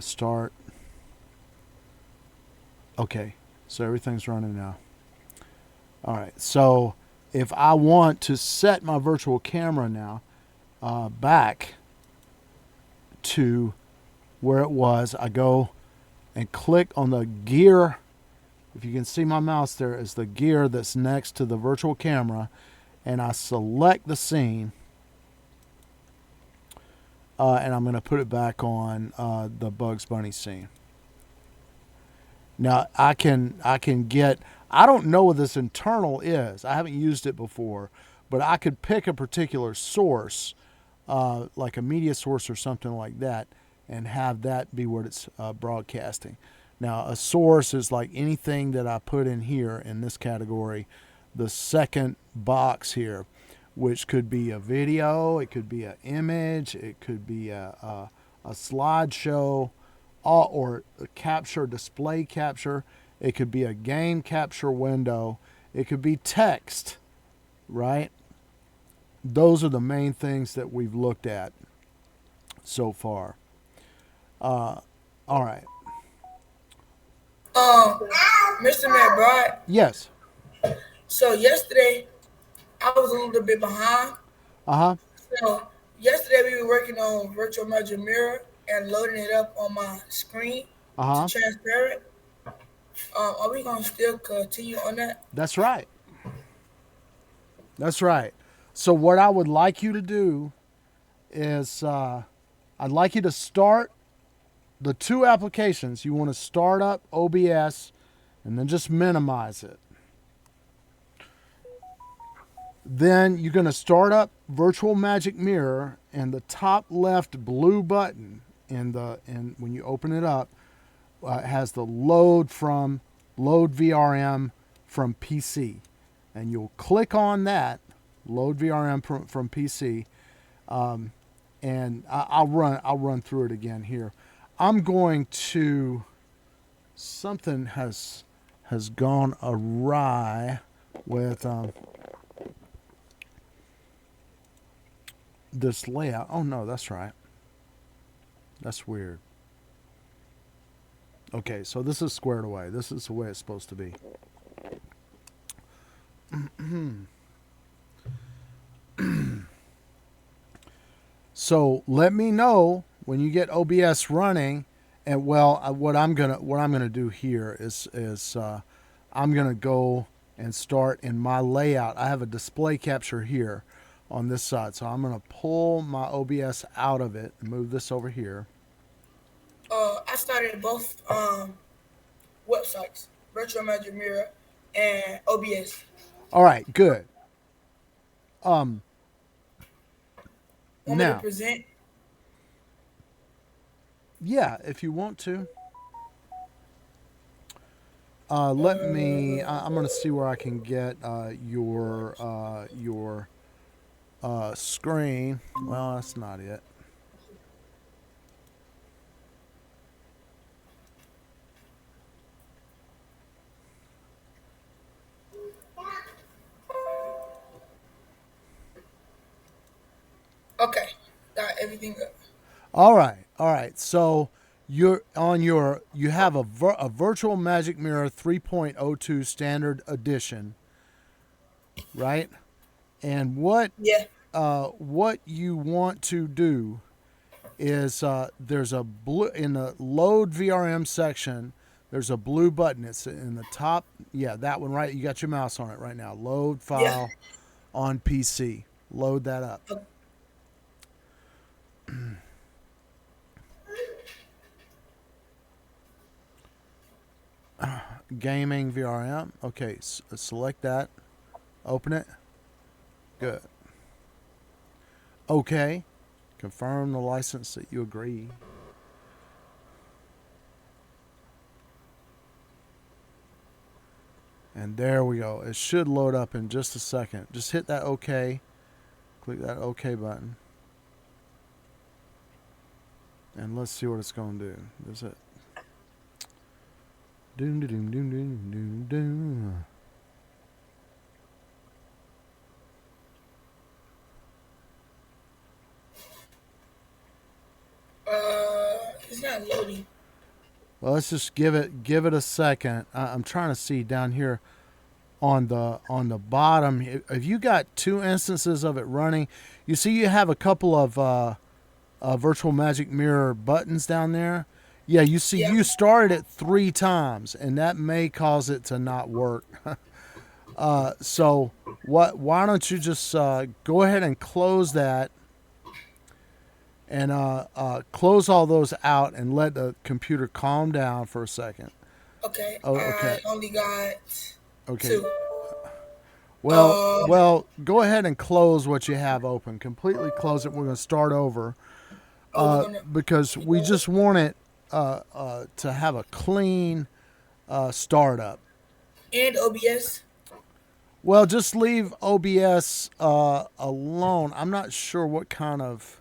Start. Okay, so everything's running now. All right, so if I want to set my virtual camera now back to where it was, I go and click on the gear. If you can see my mouse, there is the gear that's next to the virtual camera, and I select the scene, and I'm going to put it back on the Bugs Bunny scene. Now I can get. I don't know what this internal is. I haven't used it before, but I could pick a particular source, like a media source or something like that, and have that be what it's broadcasting. Now, a source is like anything that I put in here in this category, the second box here, which could be a video, it could be an image, it could be a slideshow, or a capture, display capture. It could be a game capture window. It could be text, right? Those are the main things that we've looked at so far. All right. Um, Mr. McBride. Yes. So yesterday I was a little bit behind. Uh huh. So yesterday we were working on Virtual Magic Mirror and loading it up on my screen Uh to huh. transparent. Are we gonna still continue on that? That's right. That's right. So, what I would like you to do is I'd like you to start the two applications. You want to start up OBS and then just minimize it. Then you're going to start up Virtual Magic Mirror, and the top left blue button when you open it up has the load VRM from PC, and you'll click on that load VRM from PC, and I'll run through it again here. I'm going to something has gone awry with this layout. Oh no, that's right. That's weird. Okay, so this is squared away. This is the way it's supposed to be. So let me know when you get OBS running, and what I'm gonna do here is I'm gonna go and start in my layout. I have a display capture here on this side, so I'm gonna pull my OBS out of it and move this over here. I started both websites, Virtual Magic Mirror and OBS. All right, good. Um, Want me to Now, present? yeah, if you want to, let me. I'm gonna see where I can get your screen. Well, that's not it. Okay, got everything up. All right, all right. So you have a Virtual Magic Mirror 3.02 Standard Edition, right? And Yeah, what you want to do is there's a blue in the load VRM section. There's a blue button. It's in the top. Yeah, that one, right? You got your mouse on it right now. Load yeah. file on PC. Load that up. Gaming VRM. Okay, select that. Open it. Good. Okay. Confirm the license that you agree. And there we go. It should load up in just a second. Just hit that OK. Click that OK button. And let's see what it's going to do. There's it. Doom, doom, doom, doom, doom, doom. Uh, It's not loading. Well, let's just give it a second. I'm trying to see down here on the bottom. If you got two instances of it running, you see you have a couple of virtual magic mirror buttons down there. Yeah, you see Yeah. you started it 3 times, and that may cause it to not work. So what? Why don't you just go ahead and close that, and close all those out, and let the computer calm down for a second. Okay. Oh, I okay, only got okay. two. Well, Uh, well, go ahead and close what you have open. Completely close it. We're going to start over we're gonna. because we just want it to have a clean startup. And OBS. Well, just leave OBS alone. I'm not sure what kind of.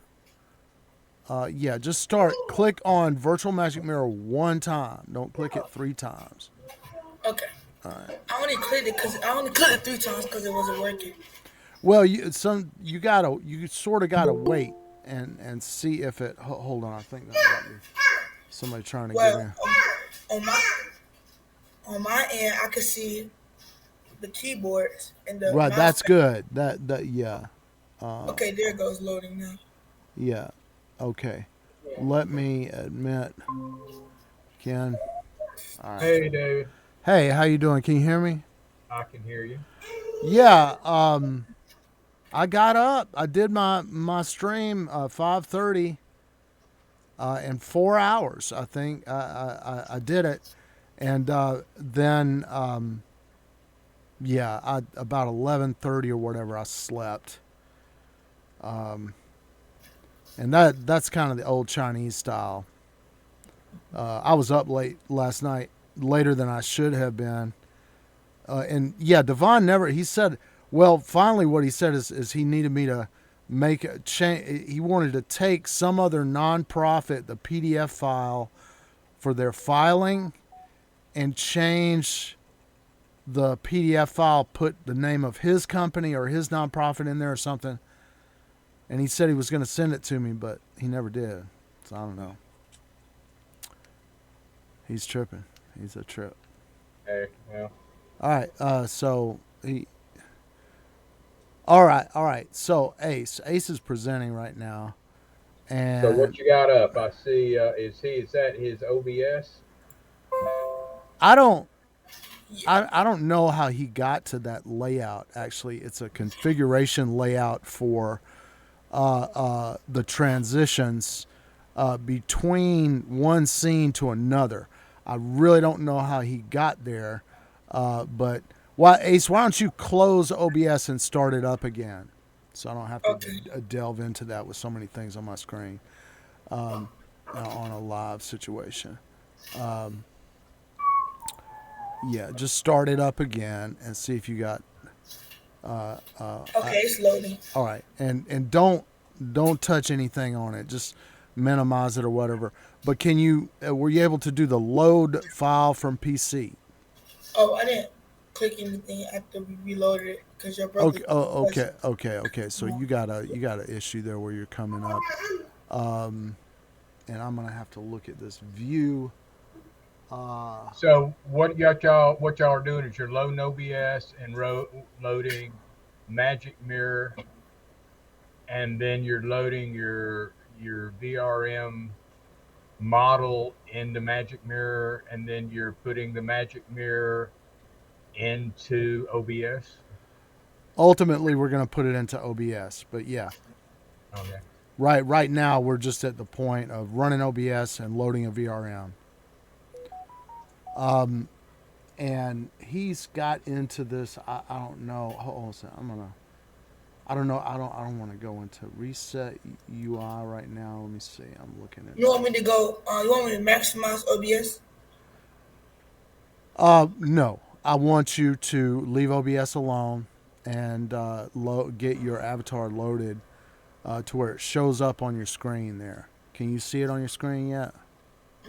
Yeah, just start. Click on Virtual Magic Mirror 1 time. Don't click it 3 times. Okay. I only clicked it 3 times because it wasn't working. Well, you sort of gotta wait and see if it. Hold on, I think that might be somebody trying to get Well, in. on my on my end, I could see the keyboards and the Right, mouse that's pad. good. That yeah, Okay, there it goes loading now. yeah. Okay, let me admit, Ken. All right. Hey, David. Hey, how you doing? Can you hear me? I can hear you. Yeah. I got up. I did my stream 5:30 in 4 hours. I think I did it, and then yeah, about 11:30 or whatever I slept. And that's kind of the old Chinese style. I was up late last night, later than I should have been. And yeah, Devon never. He said, well, finally, what he said is he needed me to make a change. He wanted to take some other nonprofit the PDF file for their filing and change the PDF file, put the name of his company or his nonprofit in there or something. And he said he was going to send it to me, but he never did. So I don't know. He's tripping. He's a trip. Hey, well, All right. So he. All right. So Ace is presenting right now, so what and you got up? I see. Is that his OBS? I don't. I don't know how he got to that layout. Actually, it's a configuration layout for the transitions between one scene to another. I really don't know how he got there, but Ace, why don't you close OBS and start it up again, so I don't have to Okay. delve into that with so many things on my screen on a live situation. Yeah, just start it up again and see if you got. Okay, it's loading. All right, and don't touch anything on it. Just minimize it or whatever. But can you were you able to do the load file from PC? Oh, I didn't click anything after we reloaded it because your brother Okay. Oh, was. okay. So you got a issue there where you're coming up, and I'm gonna have to look at this view. So what y'all are doing is you're loading OBS and loading Magic Mirror, and then you're loading your VRM model into Magic Mirror, and then you're putting the Magic Mirror into OBS. Ultimately, we're gonna put it into OBS. But yeah, Okay. right now we're just at the point of running OBS and loading a VRM. And he's got into this. I don't know. Hold on a second. I don't know. I don't want to go into reset UI right now. Let me see. I'm looking at. You want me to go? You want me to maximize OBS? No. I want you to leave OBS alone and get your avatar loaded to where it shows up on your screen there. Can you see it on your screen yet?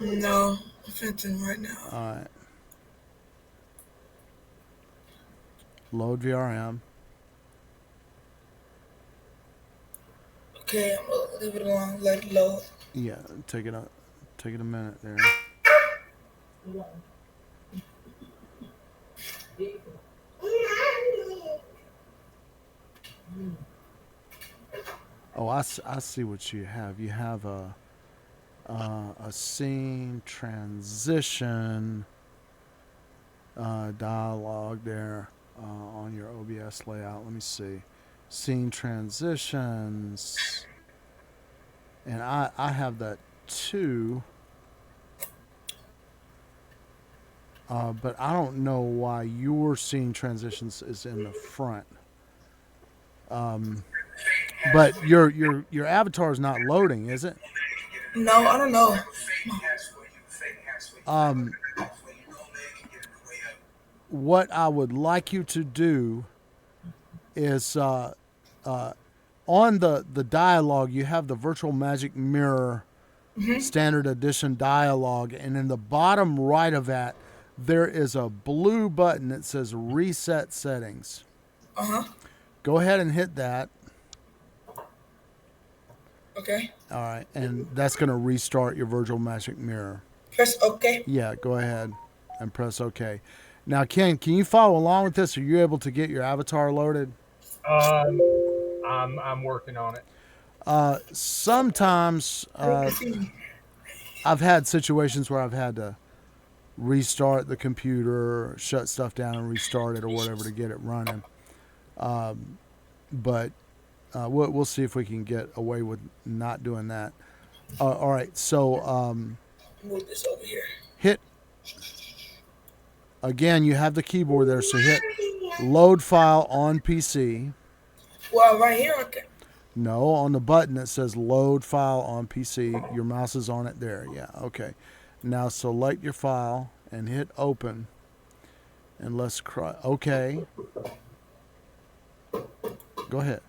No, I'm finishing right now. All right. Load VRM. Okay, I'm gonna leave it alone. Let it load. Yeah, take taking a minute there. Oh, I see what you have. You have a scene transition dialogue there on your OBS layout. Let me see. Scene transitions. And I have that too. But I don't know why your scene transitions is in the front. But your avatar is not loading, is it? No, I don't know. What I would like you to do is on the dialogue, you have the Virtual Magic Mirror Standard Edition dialogue, and in the bottom right of that, there is a blue button that says Reset Settings. Go ahead and hit that. Okay. All right, and that's going to restart your Virtual Magic Mirror. Press OK. Yeah, go ahead and press OK. Now, Ken, can you follow along with this? Are you able to get your avatar loaded? I'm working on it. Sometimes I've had situations where I've had to restart the computer, shut stuff down, and restart it or whatever to get it running. But we'll see if we can get away with not doing that. All right, so Move this over here. hit again. You have the keyboard there, so hit load file on PC. Well, right here, okay. No, on the button that says load file on PC. Your mouse is on it there. Yeah, okay. Now select your file and hit open. And let's okay. Go ahead.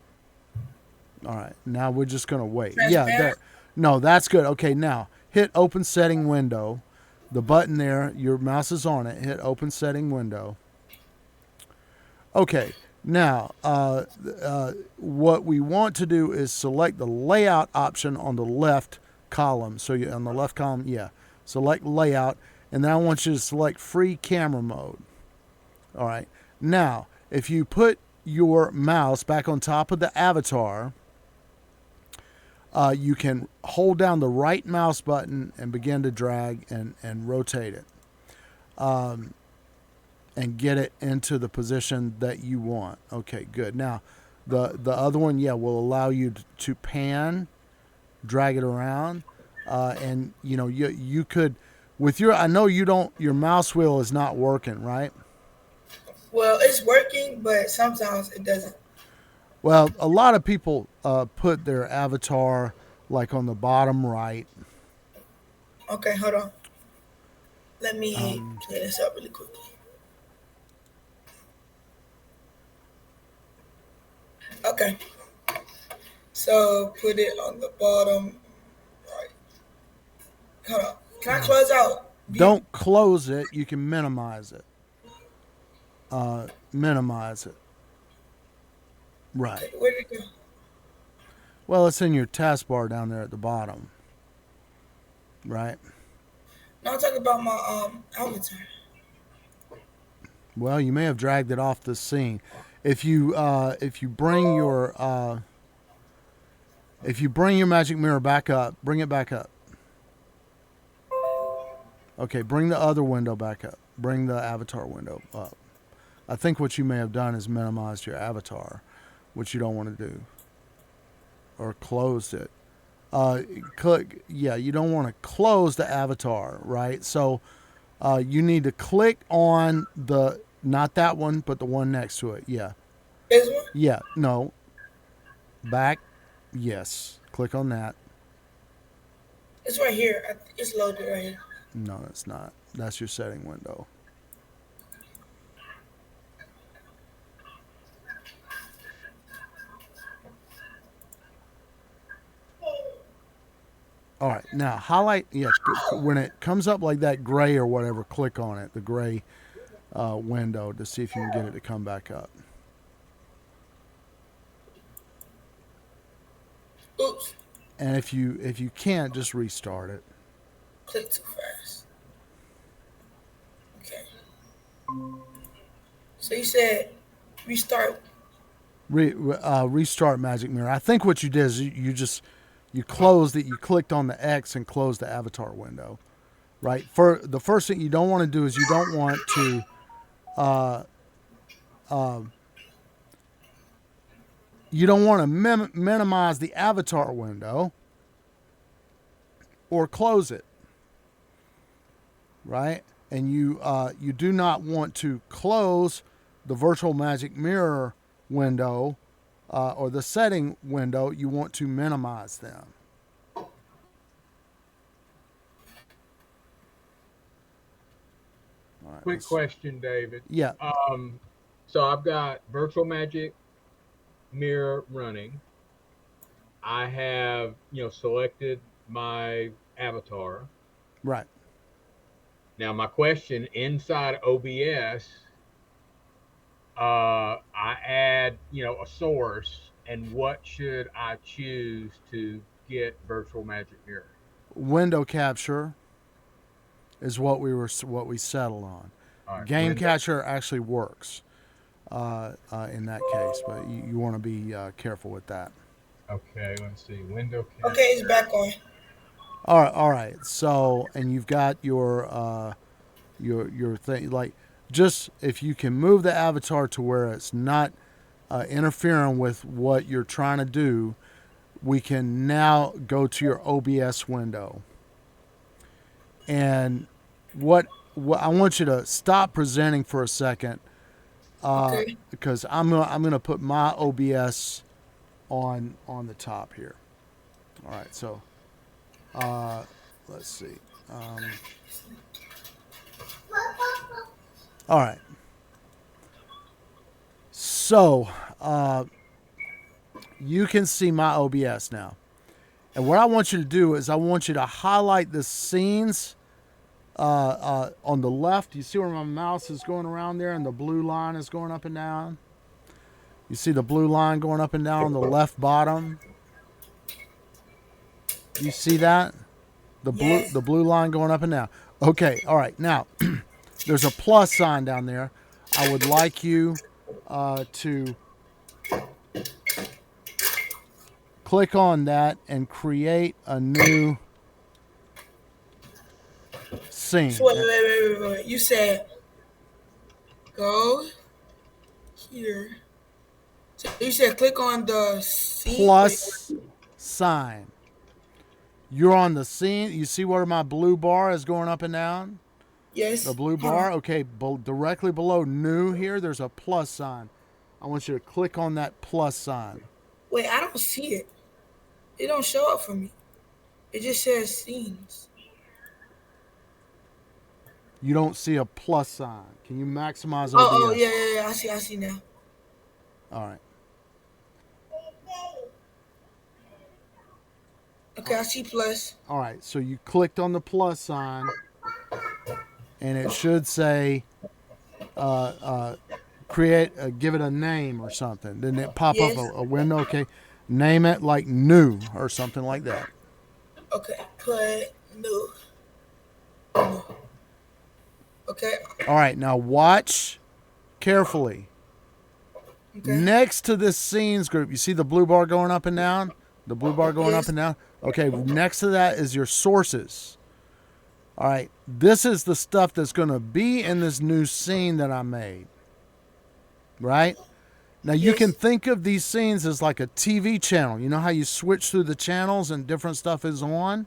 All right. Now we're just going to wait. Yeah, no, that's good. Okay, now hit open setting window. The button there, your mouse is on it. Hit open setting window. Okay. Now, what we want to do is select the layout option on the left column. So on the left column, yeah, select layout, and then I want you to select free camera mode. All right. Now, if you put your mouse back on top of the avatar, you can hold down the right mouse button and begin to drag and rotate it. And get it into the position that you want. Okay, good. Now, the other one, yeah, will allow you to pan, drag it around, and you could with your. I know you don't. Your mouse wheel is not working, right? Well, it's working, but sometimes it doesn't. Well, a lot of people put their avatar like on the bottom right. Okay, hold on. Let me clean this up really quickly. Okay. So put it on the bottom right. Hold on. Can I close out? Don't close it. You can minimize it. Minimize it. Right. Where did it go? Well, it's in your taskbar down there at the bottom. Right. No, I'm talking about my avatar. Well, you may have dragged it off the scene. If you bring your magic mirror back up, bring it back up. Okay, bring the other window back up. Bring the avatar window up. I think what you may have done is minimized your avatar, which you don't want to do, or closed it. You don't want to close the avatar, right? So you need to click on not that one, but the one next to it. Yeah. This one? Yeah. No. Back. Yes. Click on that. It's right here. It's loaded right here. No, it's not. That's your setting window. All right. Now highlight. Yeah. When it comes up like that gray or whatever, click on it. The gray window to see if you can get it to come back up. Oops. And if you can't, just restart it. click too fast. Okay. So you said restart. Restart Magic Mirror. I think what you did is you closed it. You clicked on the X and closed the avatar window, right? For the first thing you don't want to do is you don't want to minimize the avatar window or close it, right? And you do not want to close the virtual magic mirror window or the setting window. You want to minimize them. All right, Quick question, David. Yeah. So I've got Virtual Magic Mirror running. I have, selected my avatar. Right. Now, my question inside OBS, I add, a source, and what should I choose to get Virtual Magic Mirror? Window capture is what we settled on. All right, Game window- capture actually works in that case, but you want to be careful with that. Okay, let's see. Window capture. Okay, it's back on. All right. So, and you've got your thing. Like, just if you can move the avatar to where it's not interfering with what you're trying to do, we can now go to your OBS window. And what I want you to stop presenting for a second, Okay. because I'm gonna put my OBS on the top here. All right. So, let's see. All right. So, you can see my OBS now. And what I want you to do is I want you to highlight the scenes on the left. You see where my mouse is going around there and the blue line is going up and down? You see the blue line going up and down on the left bottom? You see that? Yes. The blue line going up and down. Okay, all right. Now, there's a plus sign down there. I would like you to click on that and create a new scene. So wait. You said go here. So you said click on the C. Plus sign. You're on the scene. You see where my blue bar is going up and down? Yes. The blue bar? Okay, directly below new here, there's a plus sign. I want you to click on that plus sign. Wait, I don't see it. It don't show up for me. It just says scenes. You don't see a plus sign. Can you maximize OBS? Oh, yeah. I see now. All right. Okay, I see plus. All right, so you clicked on the plus sign, and it should say, create, give it a name or something. Didn't it pop Yes. up a window? Okay, name it like new or something like that. Okay, put new. Okay. All right, now watch carefully. Okay. Next to this scenes group, you see the blue bar going up and down? The blue bar going up and down? Okay, next to that is your sources. All right, this is the stuff that's going to be in this new scene that I made. Right? Now, you Yes. can think of these scenes as like a TV channel. You know how you switch through the channels and different stuff is on?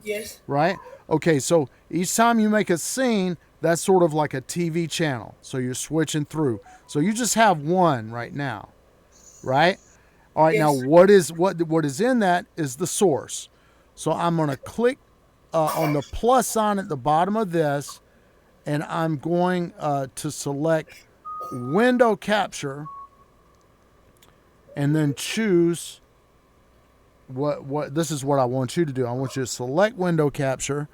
Yes. Right? Okay, so each time you make a scene, that's sort of like a TV channel. So you're switching through. So you just have one right now. Right? All right, Yes. now what is in that is the source. So I'm going to click on the plus sign at the bottom of this, and I'm going to select window capture, and then choose what this is what I want you to do. I want you to select window capture,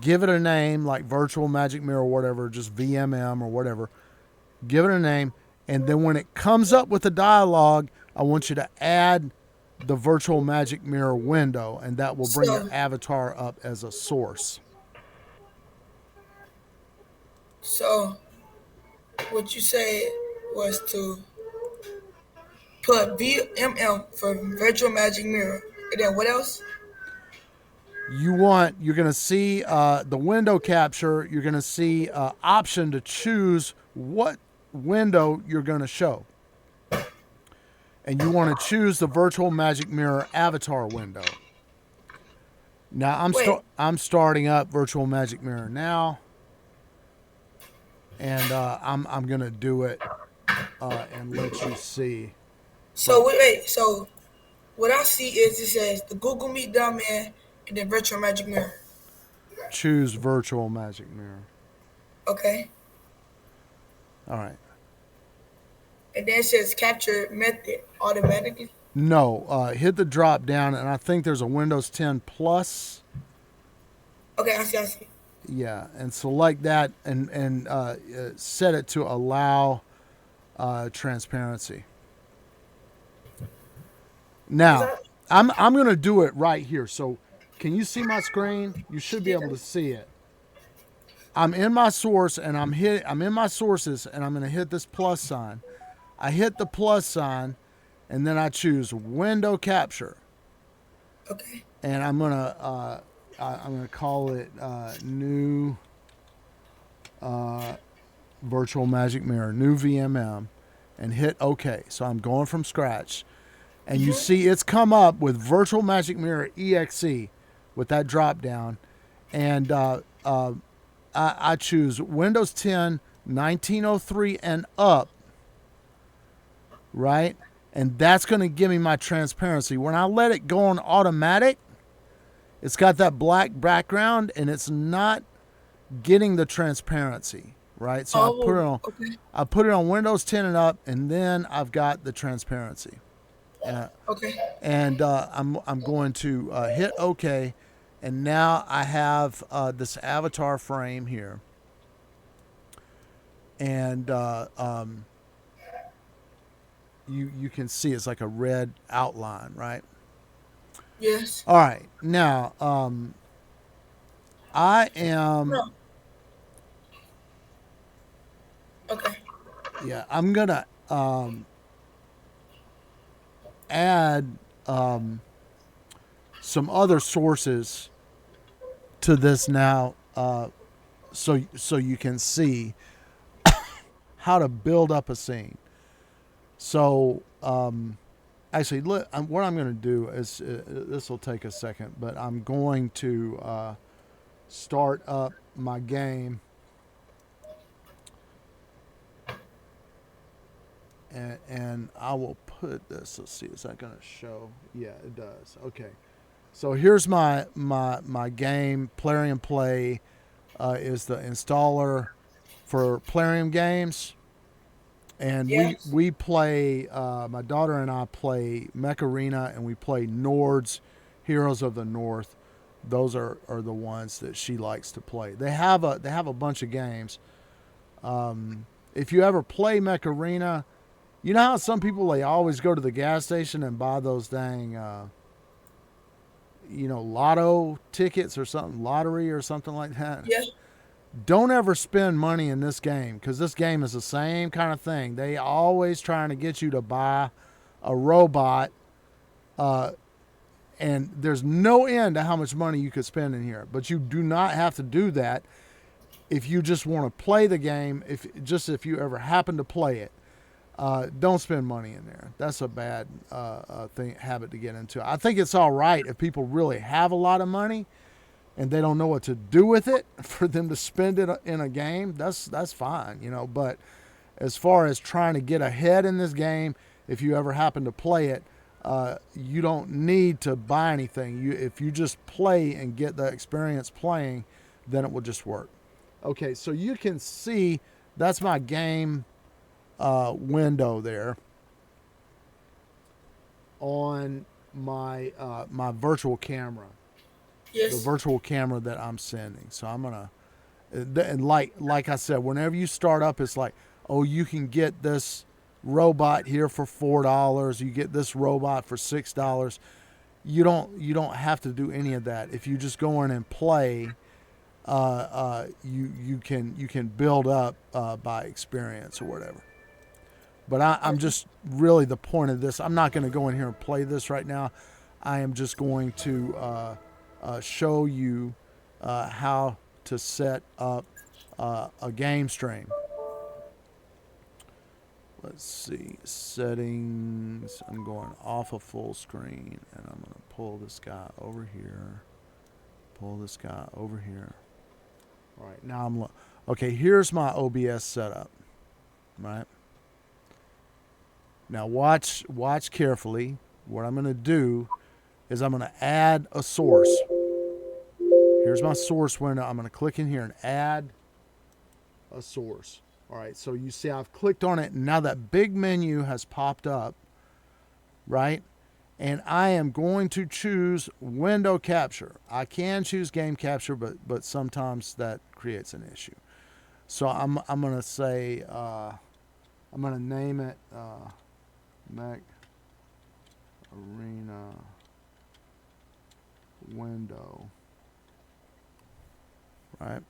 give it a name like virtual magic mirror or whatever, just VMM or whatever. Give it a name, and then when it comes up with a dialogue, I want you to add the virtual magic mirror window, and that will bring your So, avatar up as a source. so what you said was to put VMM for virtual magic mirror, and then what else? You're going to see the window capture. You're going to see option to choose what window you're going to show. And you want to choose the virtual magic mirror avatar window. Now Wait. I'm starting up virtual magic mirror now, and I'm going to do it and let you see. So wait. So what I see is it says the Google Meet dumb man and then virtual magic mirror. Choose virtual magic mirror. Okay. All right. And then it says capture method automatically. No, hit the drop down, and I think there's a Windows 10 Plus. Okay, I see. Yeah, and select that and set it to allow transparency. Now, I'm going to do it right here. So, can you see my screen? You should be able to see it. I'm in my source, and I'm in my sources, and I'm going to hit this plus sign. I hit the plus sign, and then I choose window capture, Okay. and I'm gonna call it new virtual magic mirror, new VMM, and hit OK. So I'm going from scratch, and you see it's come up with virtual magic mirror exe with that drop down, and I choose Windows 10 1903 and up, right? And that's going to give me my transparency. When I let it go on automatic, it's got that black background and it's not getting the transparency, right? So I put it on Windows 10 and up, and then I've got the transparency. Okay. And I'm going to hit OK, and now I have this avatar frame here, and you can see it's like a red outline, right? Yes. All right, now I am. No. Okay. Yeah, I'm gonna add some other sources to this now, so you can see how to build up a scene. So actually, what I'm going to do is this will take a second, but I'm going to start up my game. And I will put this. Let's see. Is that going to show? Yeah, it does. Okay. So here's my game. Plarium Play is the installer for Plarium games, and Yes. we play. My daughter and I play Mech Arena, and we play Nord's Heroes of the North. Those are the ones that she likes to play. They have a bunch of games. If you ever play Mech Arena, you know how some people, they always go to the gas station and buy those dang, lotto tickets or something, lottery or something like that? Yes. Don't ever spend money in this game, because this game is the same kind of thing. They always trying to get you to buy a robot, and there's no end to how much money you could spend in here. But you do not have to do that if you just want to play the game. If you ever happen to play it. Don't spend money in there. That's a bad habit to get into. I think it's all right if people really have a lot of money and they don't know what to do with it, for them to spend it in a game. That's fine, But as far as trying to get ahead in this game, if you ever happen to play it, you don't need to buy anything. If you just play and get the experience playing, then it will just work. Okay, so you can see that's my game window there on my my virtual camera, Yes. the virtual camera that I'm sending. So I'm gonna, and like I said, whenever you start up, it's like, oh, you can get this robot here for $4. You get this robot for $6. You don't have to do any of that. If you just go in and play, you can build up by experience or whatever. But I'm just really the point of this. I'm not going to go in here and play this right now. I am just going to show you how to set up a game stream. Let's see, settings. I'm going off of full screen, and I'm going to pull this guy over here. Pull this guy over here. All right, now okay, here's my OBS setup. Right. Now watch carefully. What I'm going to do is I'm going to add a source. Here's my source window. I'm going to click in here and add a source. All right, so you see I've clicked on it, and now that big menu has popped up, right? And I am going to choose window capture. I can choose game capture, but sometimes that creates an issue. So I'm going to say, I'm going to name it Mech Arena Window, right?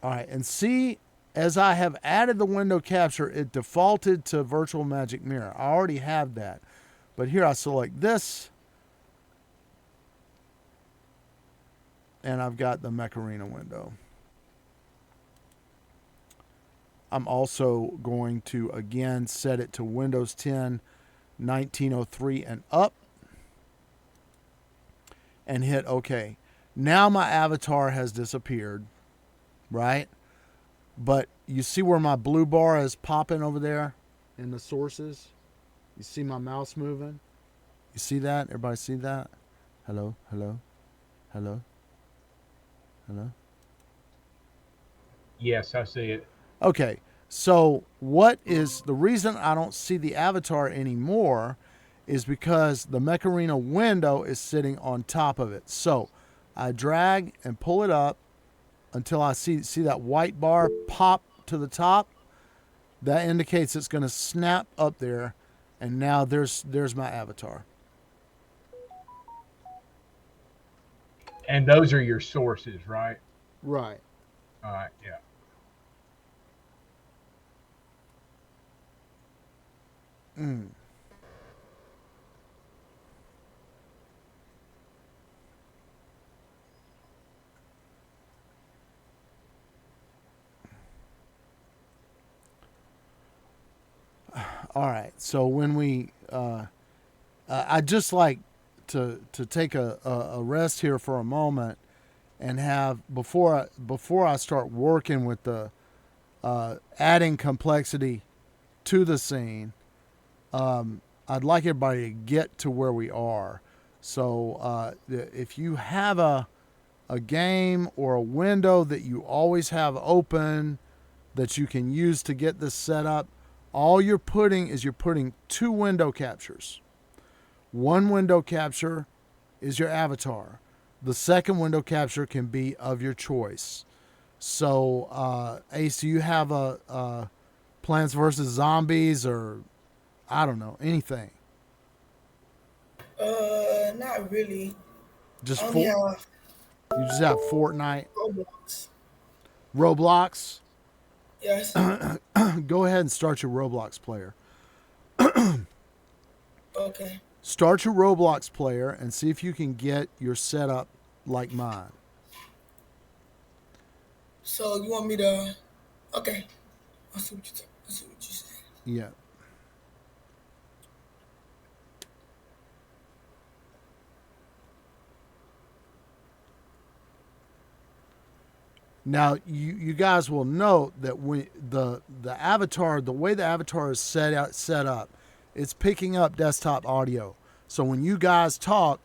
All right, and see, as I have added the window capture, it defaulted to Virtual Magic Mirror. I already have that. But here I select this, and I've got the Mech Arena window. I'm also going to, again, set it to Windows 10, 1903 and up, and hit OK. Now my avatar has disappeared. Right? But you see where my blue bar is popping over there in the sources? You see my mouse moving? You see that? Everybody see that? Hello? Hello? Hello? Hello? Yes, I see it. Okay. So what is the reason I don't see the avatar anymore is because the Mech Arena window is sitting on top of it. So I drag and pull it up until I see that white bar pop to the top. That indicates it's going to snap up there, and now there's my avatar. And those are your sources, right? Right. All right, yeah. All right. So when we, I'd just like to take a rest here for a moment and have before I start working with the adding complexity to the scene. I'd like everybody to get to where we are. So if you have a game or a window that you always have open that you can use to get this set up, all you're putting two window captures. One window capture is your avatar. The second window capture can be of your choice. So, Ace, do you have a Plants vs. Zombies or, I don't know, anything? Not really. Just I only have you just have Fortnite, Roblox. Roblox. Yes. Go ahead and start your Roblox player. Okay. Start your Roblox player and see if you can get your setup like mine. So you want me to? Okay. I see what you're saying. Yeah. Now you guys will note that when the avatar, the way the avatar is set up, it's picking up desktop audio. So when you guys talk,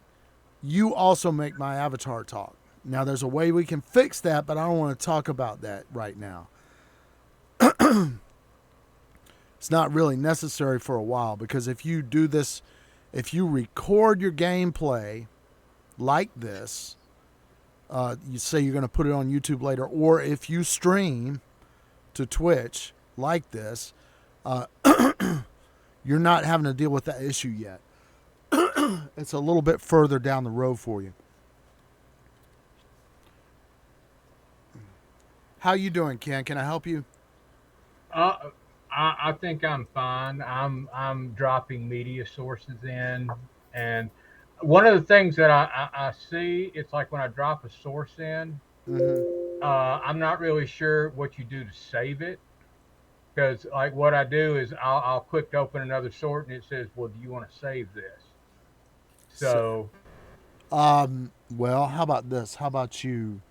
you also make my avatar talk. Now there's a way we can fix that, but I don't want to talk about that right now. It's not really necessary for a while, because if you do this, if you record your gameplay like this, you say you're going to put it on YouTube later, or if you stream to Twitch like this, you're not having to deal with that issue yet. It's a little bit further down the road for you. How you doing, Ken? Can I help you? I think I'm fine. I'm dropping media sources in, and one of the things that I see, it's like when I drop a source in, I'm not really sure what you do to save it, because like what I do is I'll click to open another source and it says, well, do you want to save this? So, Well, how about this? How about you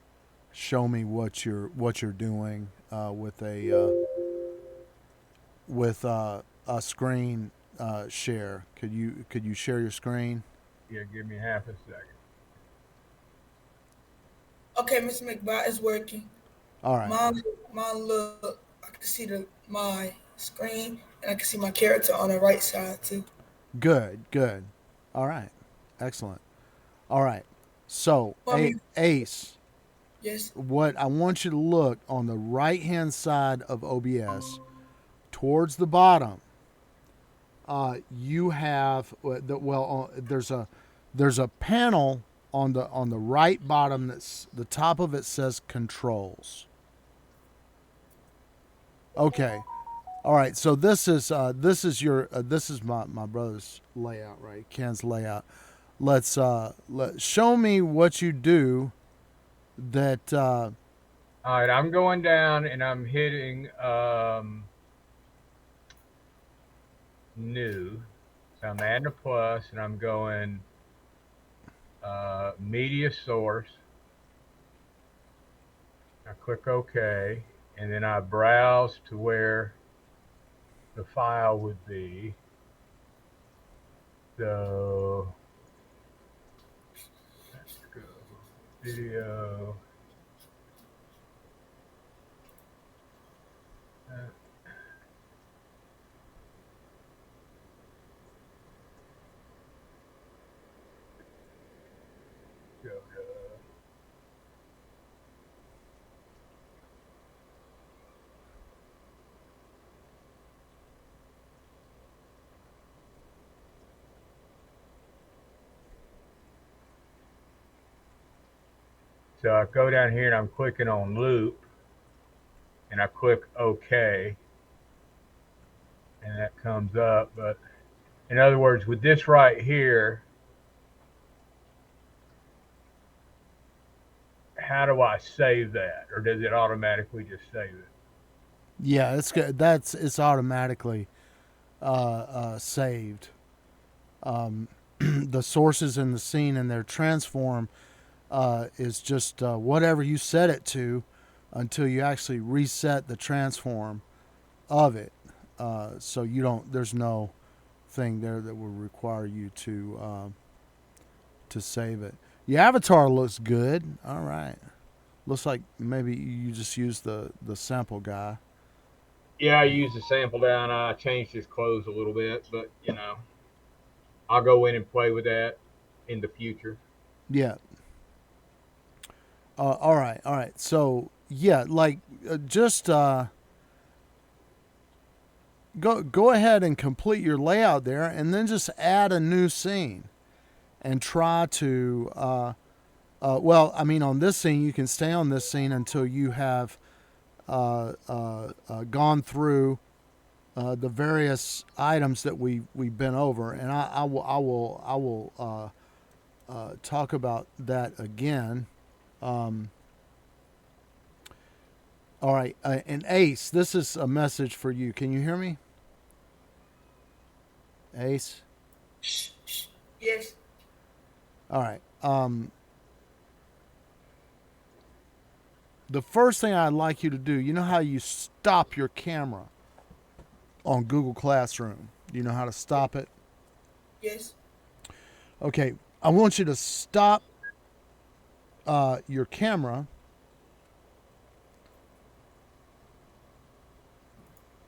show me what you're doing with a screen share? Could you share your screen? yeah, give me half a second. Okay, Mr. McBride, it's working. All right. Mine look. I can see my screen, and I can see my character on the right side too. Good. All right. Excellent. All right. So, Mommy. Ace, Yes. what I want you to look on the right-hand side of OBS towards the bottom. You have there's a panel on the right bottom that's the top of it says controls. Okay. All right. So this is my brother's layout, right? Ken's layout. Let's show me what you do that All right, I'm going down and I'm hitting new. So I'm adding a plus and I'm going media source. I click OK, and then I browse to where the file would be. So let's go video. Go to So I go down here and I'm clicking on loop and I click OK and that comes up. But in other words, with this right here, how do I save that? Or does it automatically just save it? Yeah, it's good. It's automatically saved. The sources in the scene and their transform is just whatever you set it to until you actually reset the transform of it. So you don't. There's no thing there that will require you to save it. Your avatar looks good. All right. Looks like maybe you just used the sample guy. Yeah, I used the sample down. I changed his clothes a little bit, but I'll go in and play with that in the future. Yeah. All right. So yeah, like just go ahead and complete your layout there, and then just add a new scene, and try to. Well, I mean, on this scene, you can stay on this scene until you have gone through the various items that we've been over, and I will talk about that again. All right, and Ace, this is a message for you. Can you hear me, Ace? Yes. All right. The first thing I'd like you to do, you know how you stop your camera on Google Classroom? You know how to stop it? Yes. Okay, I want you to stop your camera.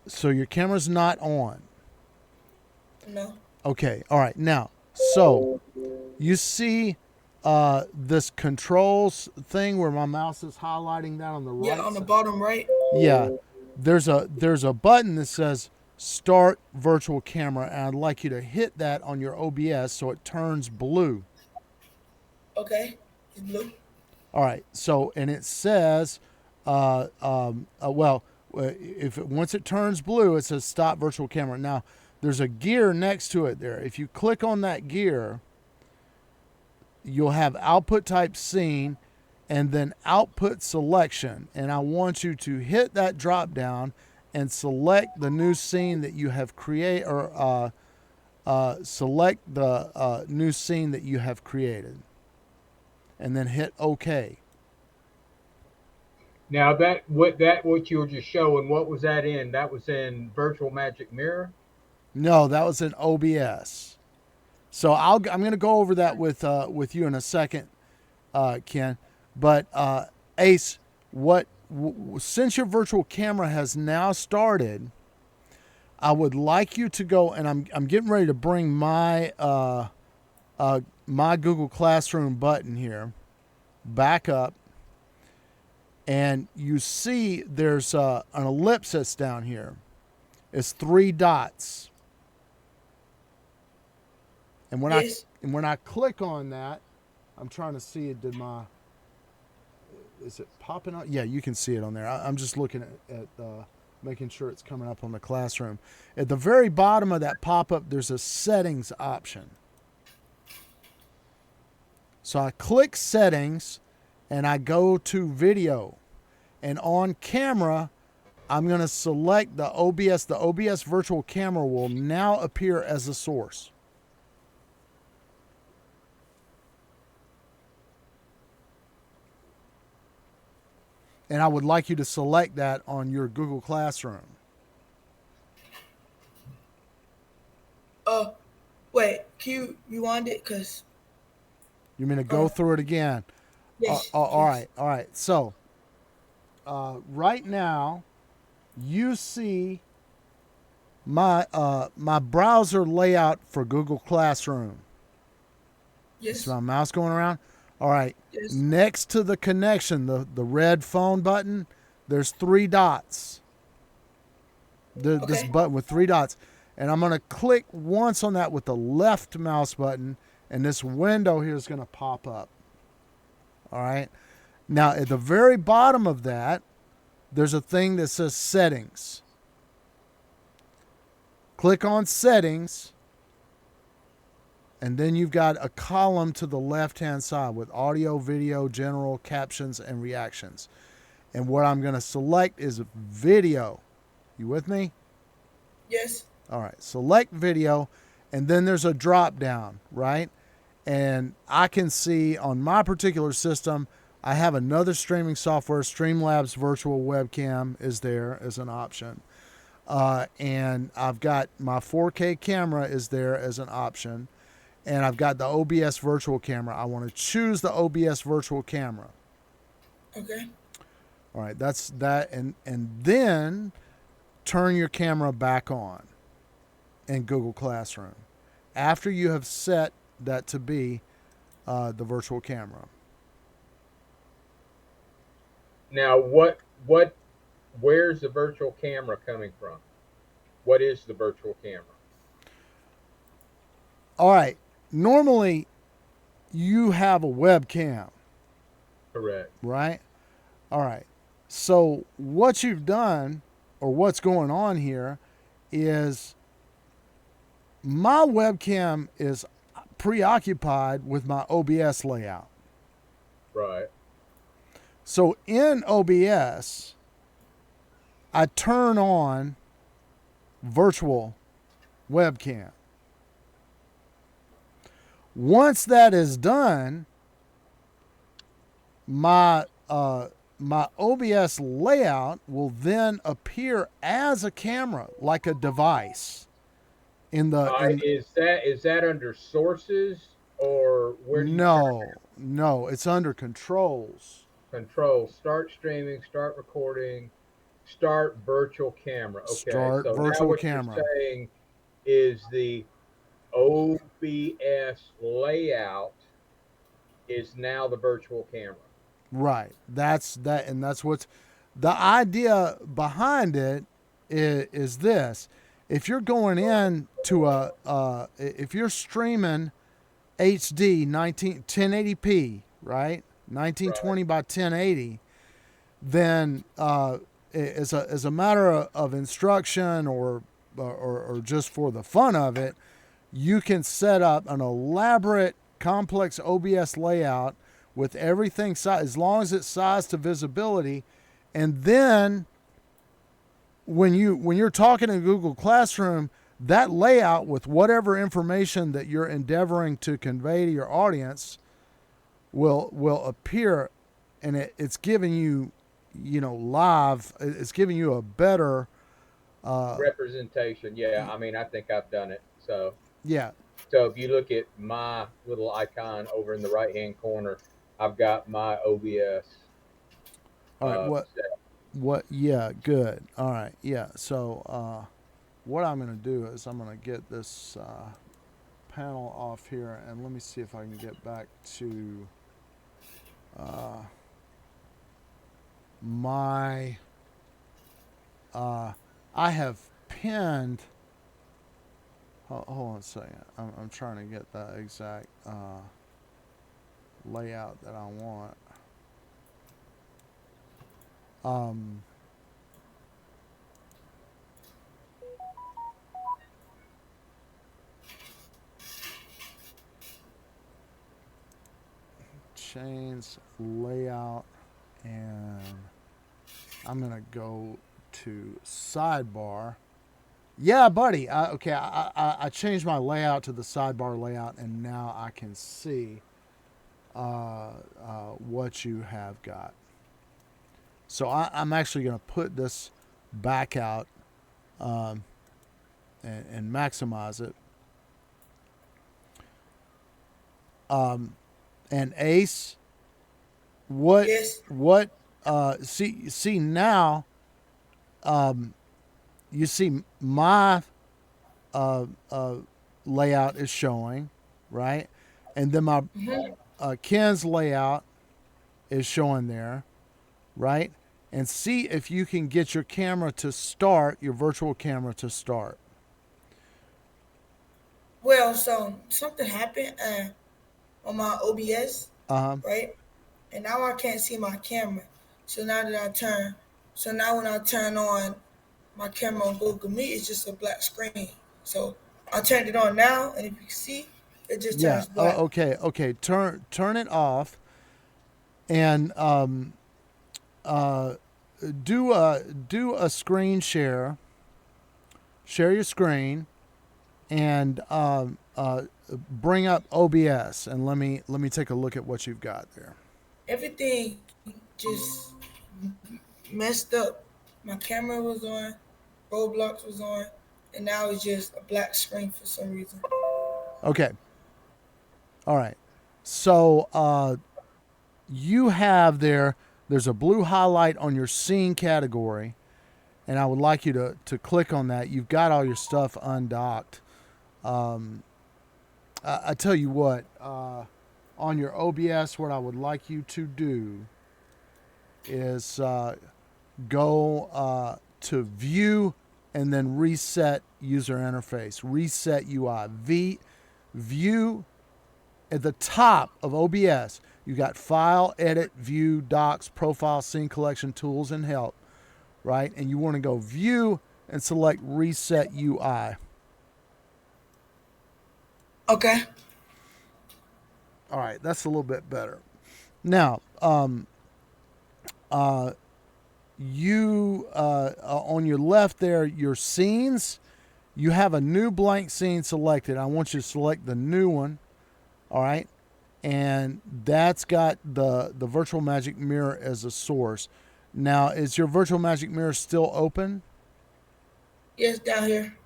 So your camera's not on. No. Okay, all right. Now, so you see this controls thing where my mouse is highlighting that on the right. Yeah, on the bottom right. Yeah, there's a button that says Start Virtual Camera, and I'd like you to hit that on your OBS so it turns blue. Okay, it's blue. All right. So, and it says, once it turns blue, it says Stop Virtual Camera. Now, there's a gear next to it there. If you click on that gear, you'll have output type scene and then output selection. And I want you to hit that drop down and select the new scene that you have created, or select the new scene that you have created. And then hit OK. Now what you were just showing, what was that in? That was in Virtual Magic Mirror? No, that was in OBS. So I'm going to go over that with you in a second, Ken. But Ace, since your virtual camera has now started, I would like you to go, and I'm getting ready to bring my my Google Classroom button here back up, and you see there's an ellipsis down here. It's 3 dots. And when I click on that, I'm trying to see it. Is it popping up? Yeah, you can see it on there. I'm just looking at making sure it's coming up on the Classroom. At the very bottom of that pop-up, there's a settings option. So I click settings and I go to video, and on camera, I'm going to select the OBS. The OBS virtual camera will now appear as a source. And I would like you to select that on your Google Classroom. Wait, can you rewind it? Because you mean to go through it again? Yes. All right. So, right now, you see my my browser layout for Google Classroom. Yes. Is my mouse going around? All right. Yes. Next to the connection, the red phone button, there's 3 dots. This button with 3 dots. And I'm going to click once on that with the left mouse button, and this window here is going to pop up. All right. Now, at the very bottom of that, there's a thing that says Settings. Click on Settings, and then you've got a column to the left-hand side with audio, video, general, captions, and reactions. And what I'm going to select is video. You with me? Yes. All right. Select video, and then there's a drop down, right? And I can see on my particular system, I have another streaming software, Streamlabs Virtual Webcam is there as an option. And I've got my 4K camera is there as an option. And I've got the OBS virtual camera. I want to choose the OBS virtual camera. Okay. All right, that's that. And then turn your camera back on in Google Classroom after you have set that to be the virtual camera. Now, where's the virtual camera coming from? What is the virtual camera? All right. Normally, you have a webcam. Correct. Right? All right. So what you've done, or what's going on here, is my webcam is preoccupied with my OBS layout. Right. So in OBS, I turn on virtual webcam. Once that is done, my OBS layout will then appear as a camera, like a device. Is that under sources, or where? No, it's under controls. Controls. Start streaming. Start recording. Start virtual camera. Okay. Start so virtual now what camera. You're saying is the OBS layout is now the virtual camera. Right. That's that, and that's what's the idea behind it is this. If you're going in to if you're streaming HD 1080p, right? 1920 Right. by 1080, then as a matter of instruction or just for the fun of it, you can set up an elaborate, complex OBS layout with everything as long as it's sized to visibility, and then when you're talking in Google Classroom, that layout with whatever information that you're endeavoring to convey to your audience will appear, and it's giving you live. It's giving you a better Representation. Yeah, I mean, I think I've done it. So yeah. so if you look at my little icon over in the right hand corner, I've got my OBS All right. set. What? Yeah. Good. All right. Yeah. So what I'm going to do is I'm going to get this panel off here, and let me see if I can get back to my. I have pinned. Hold on a second. I'm trying to get the exact layout that I want. Chains layout, and I'm gonna go to sidebar. Yeah, buddy. Okay, I changed my layout to the sidebar layout, and now I can see what you have got. So I'm actually going to put this back out and maximize it. And Ace, what Yes. see now, you see my layout is showing, right? And then my Ken's layout is showing there, right? And see if you can get your camera to start, your virtual camera to start. Well, so something happened on my OBS, Uh-huh. right? And now I can't see my camera. So now when I turn on my camera on Google Meet, it's just a black screen. So I turned it on now, and if you can see, it just Yeah. turns black. Okay. Turn it off, and do a screen share. Share your screen, and bring up OBS, and let me take a look at what you've got there. Everything just messed up. My camera was on, Roblox was on, and now it's just a black screen for some reason. Okay. All right. So you have there's a blue highlight on your scene category, and I would like you to click on that. You've got all your stuff undocked. I tell you what, on your OBS, what I would like you to do is go to View and then Reset User Interface, Reset UI. View at the top of OBS, you got File, Edit, View, Docs, Profile, Scene Collection, Tools, and Help, right? And you want to go View and select Reset UI. Okay. All right, that's a little bit better. Now, you on your left there, your scenes, you have a new blank scene selected. I want you to select the new one. All right, and that's got the Virtual Magic Mirror as a source. Now, is your Virtual Magic Mirror still open? Yes, down here.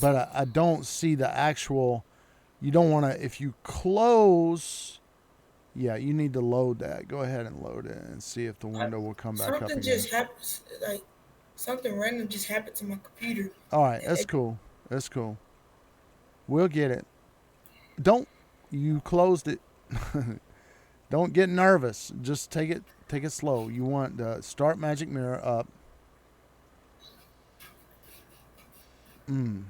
But I don't see the actual. You don't want to. If you close, yeah, you need to load that. Go ahead and load it and see if the window will come back up Something again. just happened, something random just happened to my computer. All right, that's cool. That's cool. We'll get it. Don't you closed it. Don't get nervous. Just take it slow. You want the start magic mirror up. I'm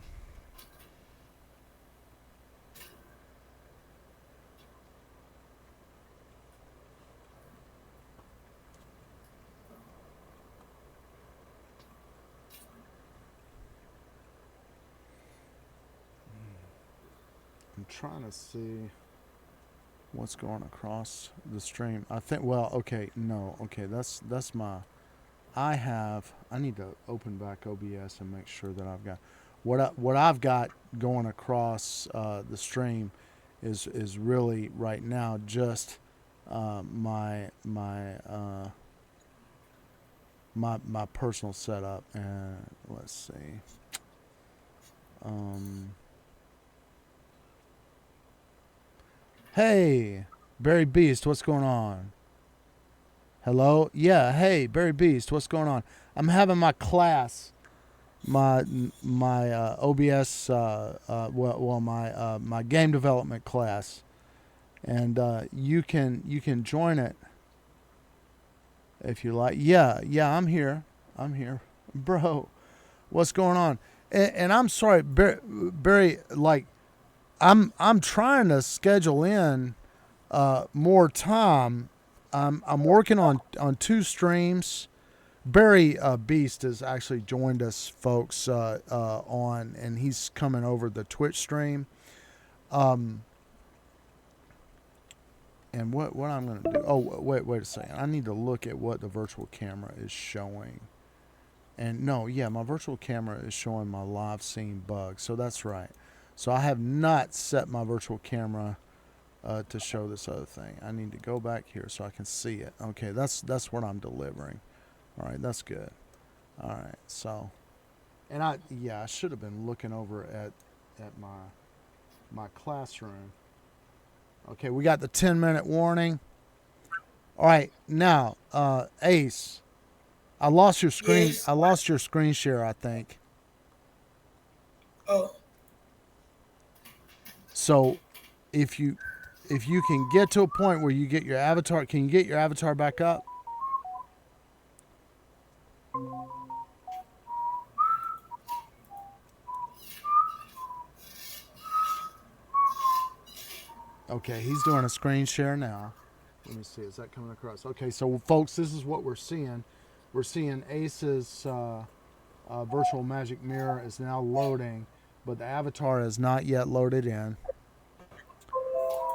trying to see what's going across the stream. I think, well, okay, no, okay, that's my, I need to open back OBS and make sure that I've got, what I've got going across the stream is really right now just my personal setup. And let's see. Hey, Barry Beast, what's going on? Hello? Yeah, hey, Barry Beast, what's going on? I'm having my class, my OBS, my game development class, and you can join it if you like. Yeah, I'm here, bro. What's going on? And I'm sorry, Barry, like. I'm trying to schedule in more time. I'm working on 2 streams. Barry Beast has actually joined us, folks, on, and he's coming over the Twitch stream. And what I'm going to do? Oh, wait a second. I need to look at what the virtual camera is showing. And no, yeah, my virtual camera is showing my live scene bug. So that's right. So I have not set my virtual camera to show this other thing. I need to go back here so I can see it. Okay, that's what I'm delivering. All right, that's good. All right, so, and I should have been looking over at my classroom. Okay, we got the 10-minute warning. All right, now, Ace, I lost your screen. Yes. I lost your screen share, I think. Oh, So if you can get to a point where you get your avatar, can you get your avatar back up? Okay, he's doing a screen share now. Let me see, is that coming across? Okay, so folks, this is what we're seeing. We're seeing Ace's virtual magic mirror is now loading, but the avatar is not yet loaded in.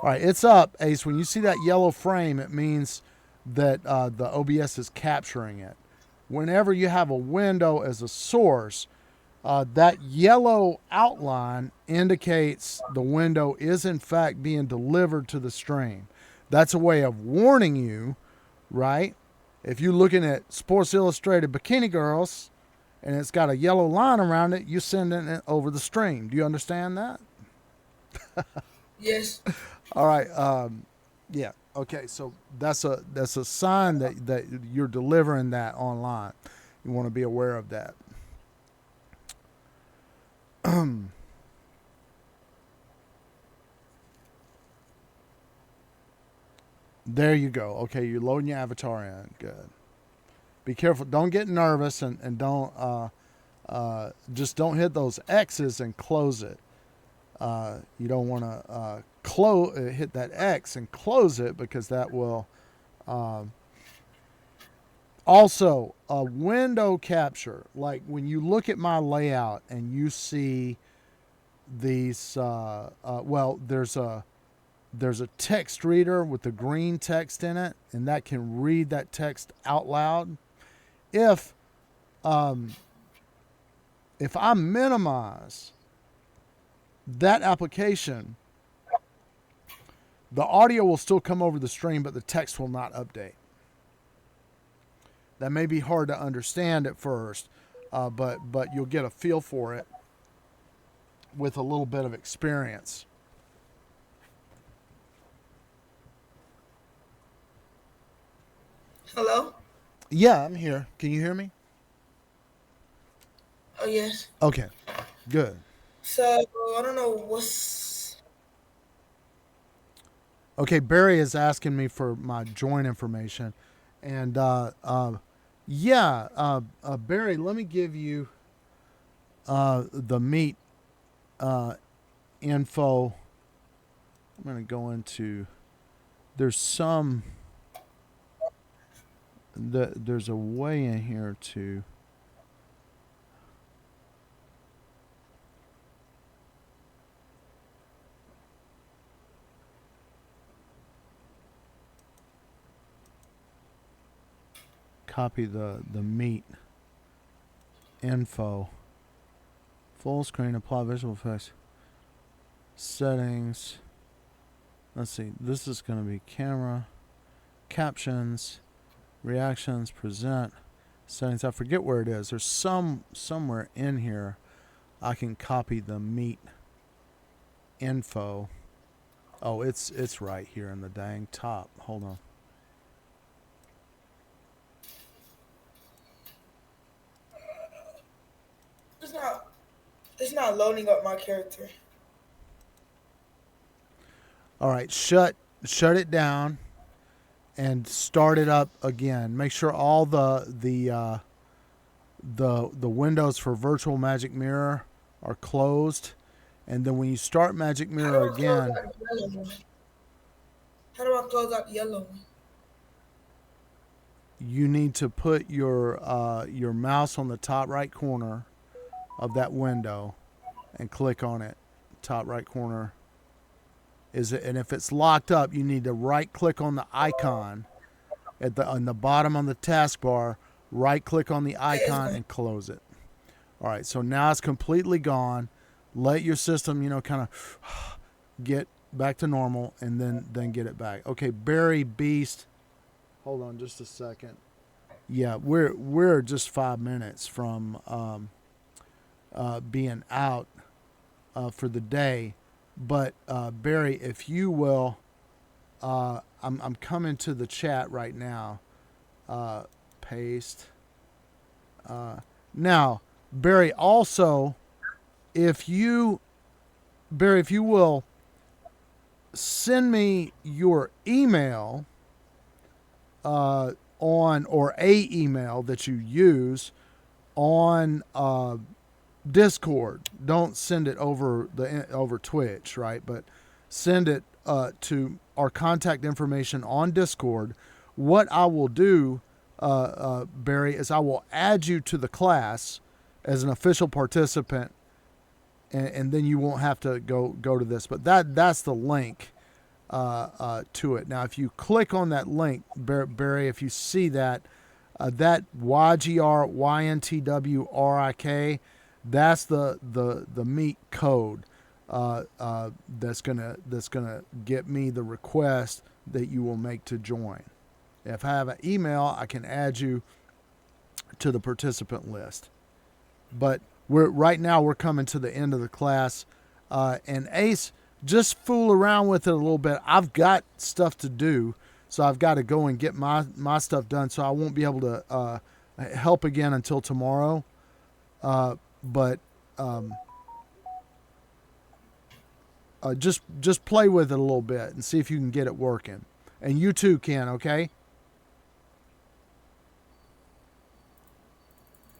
All right, it's up, Ace. When you see that yellow frame, it means that the OBS is capturing it. Whenever you have a window as a source, that yellow outline indicates the window is in fact being delivered to the stream. That's a way of warning you, right? If you're looking at Sports Illustrated Bikini Girls and it's got a yellow line around it, you're sending it over the stream. Do you understand that? yes. All right. Yeah. Okay. So that's a sign that you're delivering that online. You want to be aware of that. There you go. Okay, you're loading your avatar in. Good. Be careful. Don't get nervous and don't just don't hit those X's and close it. You don't want to hit that X and close it because that will also a window capture. Like when you look at my layout and you see these, there's a text reader with the green text in it, and that can read that text out loud. If I minimize that application, the audio will still come over the stream, but the text will not update. That may be hard to understand at first, but you'll get a feel for it with a little bit of experience. Hello? Yeah, I'm here. Can you hear me? Oh, yes. Okay, good. So I don't know what's. Okay, Barry is asking me for my join information, and yeah, Barry, let me give you the meet uh, info. I'm going to go into. There's some. There's a way in here to. Copy the meet info. Full screen, apply visual effects. Settings. Let's see. This is going to be camera, captions, reactions, present, settings. I forget where it is. There's somewhere in here I can copy the meet info. Oh, it's right here in the dang top. Hold on. It's not. It's not loading up my character. All right, shut it down and start it up again. Make sure all the windows for Virtual Magic Mirror are closed, and then when you start Magic How do Mirror I close again, out the yellow one? How do I close out the yellow one? you need to put your mouse on the top right corner of that window and click on it. Top right corner is it, and if it's locked up, you need to right click on the icon on the bottom on the taskbar. Right click on the Okay, it's icon gone. and close it. All right, so now it's completely gone. Let your system, kind of get back to normal, and then get it back. Okay, Barry Beast. Hold on just a second. Yeah, we're just 5 minutes from being out for the day, but Barry, if you will, I'm coming to the chat right now. Paste. Now, Barry, also, if you will send me your email on or a email that you use on Discord. Don't send it over Twitch, right? But send it to our contact information on Discord. What I will do, Barry, is I will add you to the class as an official participant, and then you won't have to go to this. But that's the link to it. Now, if you click on that link, Barry, if you see that that YGRYNTWRIK, that's the meet code that's gonna get me the request that you will make to join. If I have an email, I can add you to the participant list. But right now we're coming to the end of the class, and Ace, just fool around with it a little bit. I've got stuff to do, so I've got to go and get my stuff done. So I won't be able to help again until tomorrow. But just play with it a little bit and see if you can get it working. And you too can, okay?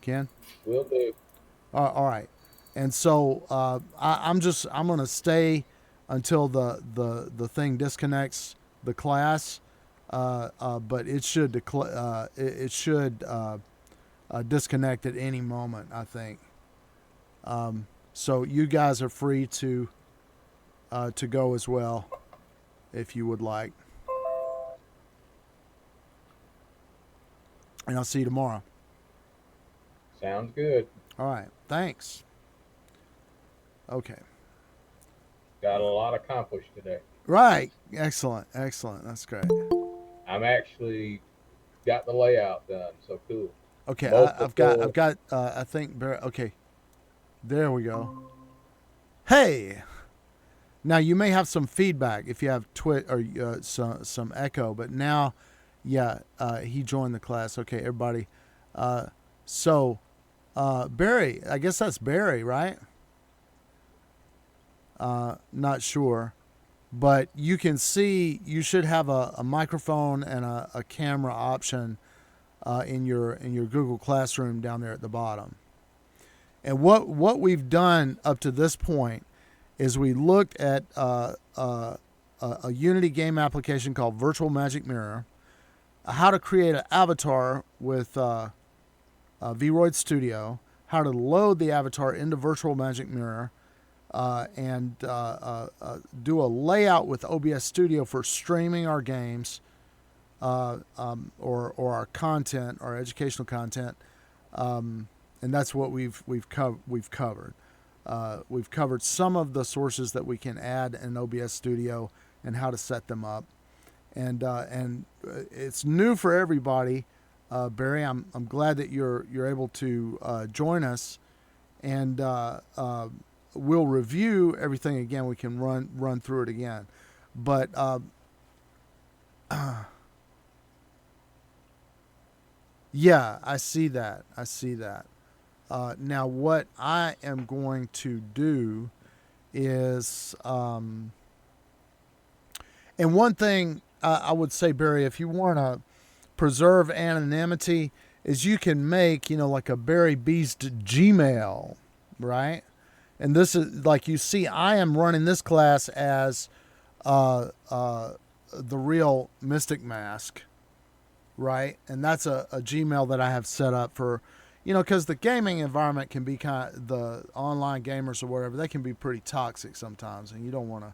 Ken? Will do. All right. And so I'm gonna stay until the thing disconnects the class, but it should disconnect at any moment, I think. So you guys are free to go as well, if you would like. And I'll see you tomorrow. Sounds good. All right. Thanks. Okay. Got a lot accomplished today. Right. Excellent. That's great. I'm actually got the layout done, so cool. Okay. Multiple- I've got. I think. Okay. There we go. Hey. Now you may have some feedback if you have or some echo, but now, yeah, he joined the class. Okay, everybody. So, Barry, I guess that's Barry, right? Not sure. But you can see you should have a microphone and a camera option in your Google Classroom down there at the bottom. And what we've done up to this point is we looked at a Unity game application called Virtual Magic Mirror, how to create an avatar with Vroid Studio, how to load the avatar into Virtual Magic Mirror, and do a layout with OBS Studio for streaming our games or our content, our educational content, and that's what we've covered. We've covered some of the sources that we can add in OBS Studio and how to set them up, and it's new for everybody. Barry, I'm glad that you're able to join us, and we'll review everything again. We can run through it again, but yeah, I see that. Now, what I am going to do is, and one thing I would say, Barry, if you want to preserve anonymity, is you can make, like a Barry Beast Gmail, right? And this is, like you see, I am running this class as the real Mystic Mask, right? And that's a Gmail that I have set up for, because the gaming environment can be the online gamers or whatever, they can be pretty toxic sometimes, and you don't want to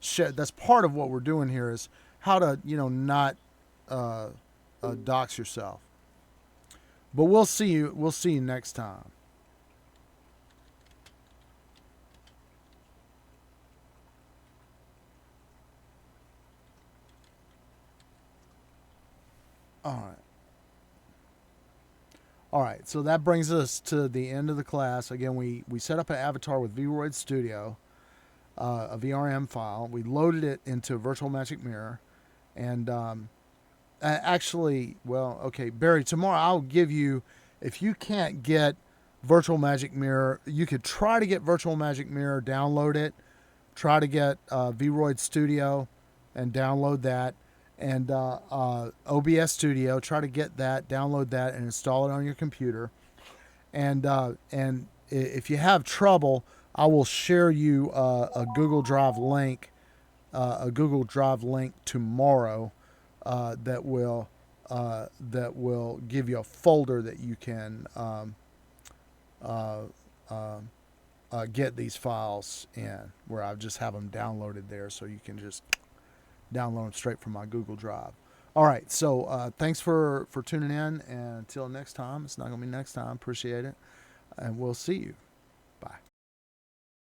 share. That's part of what we're doing here is how to, not dox yourself. But we'll see you next time. All right, so that brings us to the end of the class. Again, we set up an avatar with Vroid Studio, a VRM file. We loaded it into Virtual Magic Mirror, and Barry, tomorrow I'll give you, if you can't get Virtual Magic Mirror, you could try to get Virtual Magic Mirror, download it, try to get Vroid Studio and download that, and OBS Studio, try to get that, download that, and install it on your computer. And if you have trouble, I will share you a Google Drive link, tomorrow that will give you a folder that you can get these files in, where I just have them downloaded there, so you can just download them straight from my Google Drive. All right, so thanks for tuning in, and until next time, it's not going to be next time. Appreciate it, and we'll see you.